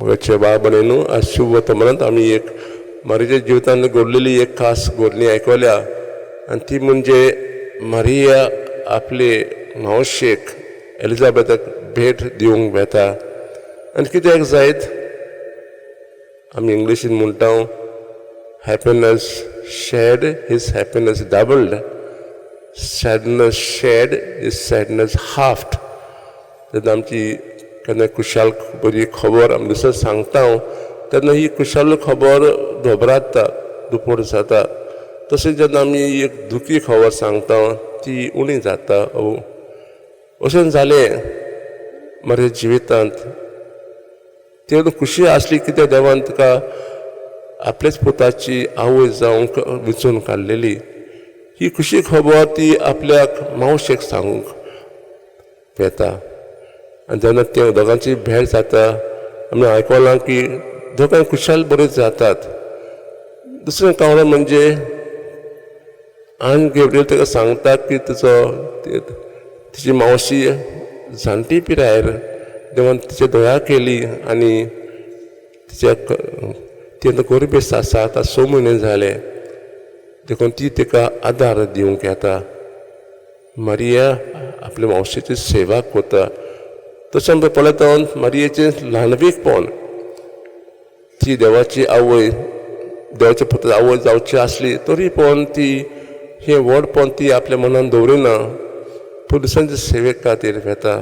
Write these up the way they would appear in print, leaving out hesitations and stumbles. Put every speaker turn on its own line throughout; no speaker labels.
म्हजे बाळ भयणींनो, आज शुभ वर्तमानांत आमी एक मारियेच्या जिवितांत घडलेली एक खास गजाली आयकल्या, आनी ती म्हणजे मारिया आपले मावशेक एलिझाबेथाक भेट दिवंक वेता. आनी कित्याक जायत आमी इंग्लिशीन म्हणटा happiness shared is happiness doubled, sadness shared is sadness halved. जेन्ना आमची केन्ना खुशाल बरी खबर आमी दुसऱ्याक सांगता तेन्ना ही खुशाल खबर धोबराता, दुपट जाता. तशेंच जेन्ना आमी एक दुखी खबर सांगता ती उणी जाता. अशें जालें म्हज्या जिवितांत. तेन्ना खुशी आसली कित्याक देवान तिका आपलेच पुताची आवय जावंक वेंचून काडलेली. ही खुशी खबर ती आपल्याक मावशेक सांगूंक येता. आनी जेन्ना त्या दोगांची भेट जाता आमी आयकलां की दोगांय खुशाल बऱ्यो जातात. दुसरें कारण म्हणजे आन गेब्रियल ताका सांगता की तिची मावशी जाणटी पिरायेर देवान तिचे दया केली आनी तिच्या ती आतां गरबेस्त आसा. आतां 6 म्हयने जाले देखून ती तिका आदार दिवंक येता. मारिया आपल्या मावशेची सेवा करता. तशें आमकां पळयता मारियेचें ल्हानवीकपण, ती देवाची आवय, देवाच्या पुताची आवय जावची आसली तरी पण ती हें व्हडपण ती आपल्या मनान दवरिना, पूण दुसऱ्यांच्या सेवे खातीर वेता.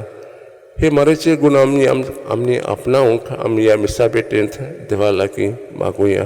हे मारियेचे गूण आमी आपणावंक आमी ह्या मिसा भेटेंत देवा लागीं मागुया.